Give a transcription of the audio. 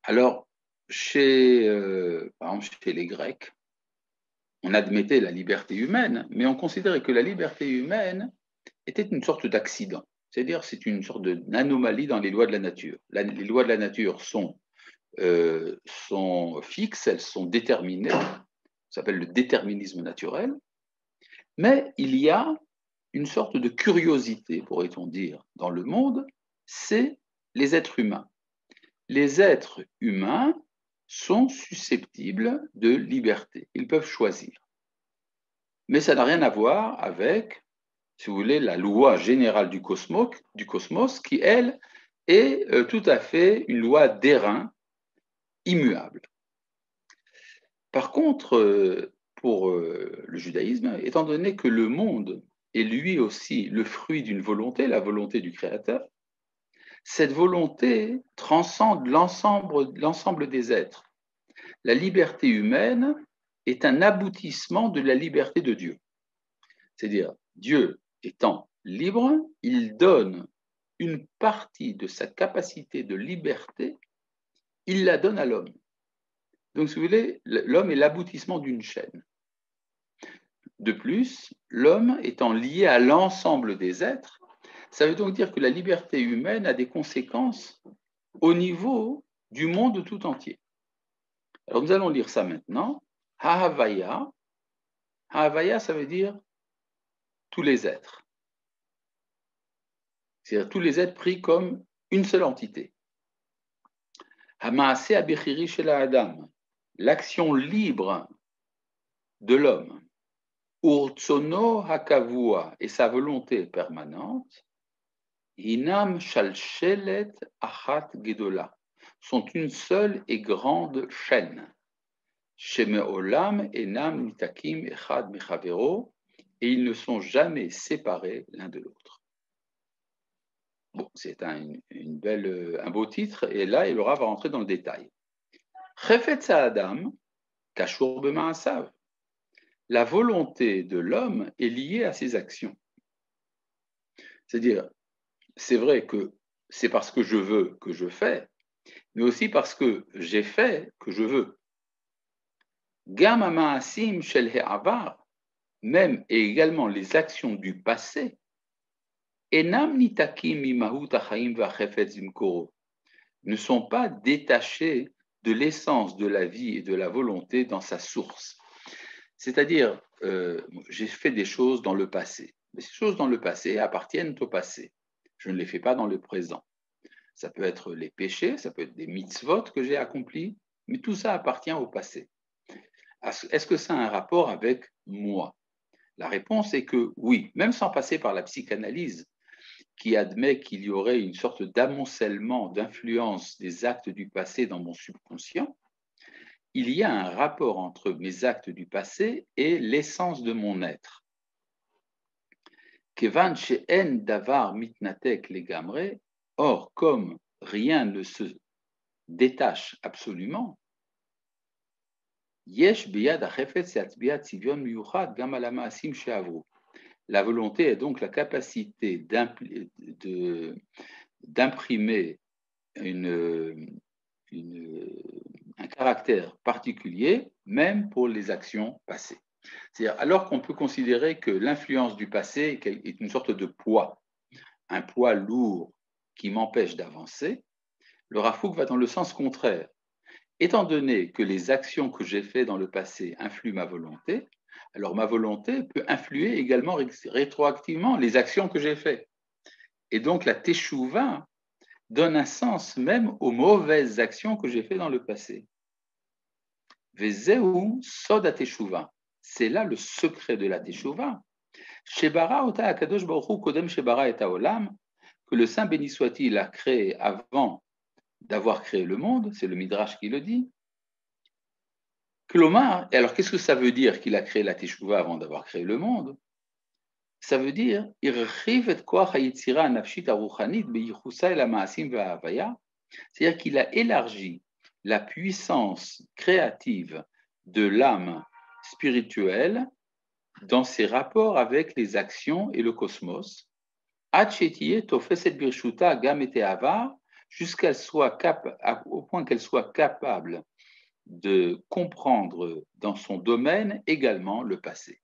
Alors, par exemple, chez les Grecs, on admettait la liberté humaine, mais on considérait que la liberté humaine était une sorte d'accident. C'est-à-dire, c'est une sorte d'anomalie dans les lois de la nature. Les lois de la nature sont fixes, elles sont déterminées, ça s'appelle le déterminisme naturel, mais il y a une sorte de curiosité, pourrait-on dire, dans le monde, c'est les êtres humains. Les êtres humains sont susceptibles de liberté, ils peuvent choisir. Mais ça n'a rien à voir avec, si vous voulez, la loi générale du cosmos qui, elle, est tout à fait une loi d'airain immuable. Par contre, pour le judaïsme, étant donné que le monde est lui aussi le fruit d'une volonté, la volonté du Créateur, cette volonté transcende l'ensemble des êtres. La liberté humaine est un aboutissement de la liberté de Dieu. C'est-à-dire, Dieu étant libre, il donne une partie de sa capacité de liberté, il la donne à l'homme. Donc, si vous voulez, l'homme est l'aboutissement d'une chaîne. De plus, l'homme étant lié à l'ensemble des êtres, ça veut donc dire que la liberté humaine a des conséquences au niveau du monde tout entier. Alors, nous allons lire ça maintenant. Ha'havaya, ça veut dire tous les êtres. C'est-à-dire tous les êtres pris comme une seule entité. Hamaase abichiri shel ha'adam, l'action libre de l'homme. Urtsono hakavua, et sa volonté permanente. Hinam shalshelet achat gedola, sont une seule et grande chaîne. Shemeolam enam nitakim echad mechavero, et ils ne sont jamais séparés l'un de l'autre. Bon, c'est un beau titre, et là, il aura va rentrer dans le détail. Chefetz ha'adam, kashur b'ma'asav. La volonté de l'homme est liée à ses actions. C'est-à-dire, c'est vrai que c'est parce que je veux que je fais, mais aussi parce que j'ai fait que je veux. Gam ha'ma'asim shel ha'avar, même et également les actions du passé, enam nitakim mimahut ha'chaim va'chefetz imkoro, ne sont pas détachés de l'essence de la vie et de la volonté dans sa source. C'est-à-dire, j'ai fait des choses dans le passé, mais ces choses dans le passé appartiennent au passé. Je ne les fais pas dans le présent. Ça peut être les péchés, ça peut être des mitzvot que j'ai accomplis, mais tout ça appartient au passé. Est-ce que ça a un rapport avec moi? La réponse est que oui, même sans passer par la psychanalyse, qui admet qu'il y aurait une sorte d'amoncellement, d'influence des actes du passé dans mon subconscient, il y a un rapport entre mes actes du passé et l'essence de mon être. Kevan she'en davar mitnatek legamre, or comme rien ne se détache absolument, yesh biyad hachefetz yatzbiat tzivyon miyuchad gam al ha'ma'asim she'avru. La volonté est donc la capacité d'imprimer un caractère particulier, même pour les actions passées. C'est-à-dire, alors qu'on peut considérer que l'influence du passé est une sorte de poids, un poids lourd qui m'empêche d'avancer, le Rav Kook va dans le sens contraire. Étant donné que les actions que j'ai faites dans le passé influent ma volonté, alors ma volonté peut influer également rétroactivement les actions que j'ai faites. Et donc la teshuva donne un sens même aux mauvaises actions que j'ai faites dans le passé. Vezeu sod teshuva. C'est là le secret de la teshuva. Shebara ota akadosh baruch hu kodem shebara et haolam, que le Saint béni soit-il a créé avant d'avoir créé le monde, c'est le Midrash qui le dit. Klomar, alors qu'est-ce que ça veut dire qu'il a créé la teshuva avant d'avoir créé le monde? Ça veut dire c'est-à-dire qu'il a élargi la puissance créative de l'âme spirituelle dans ses rapports avec les actions et le cosmos, au point qu'elle soit capable de comprendre dans son domaine également le passé.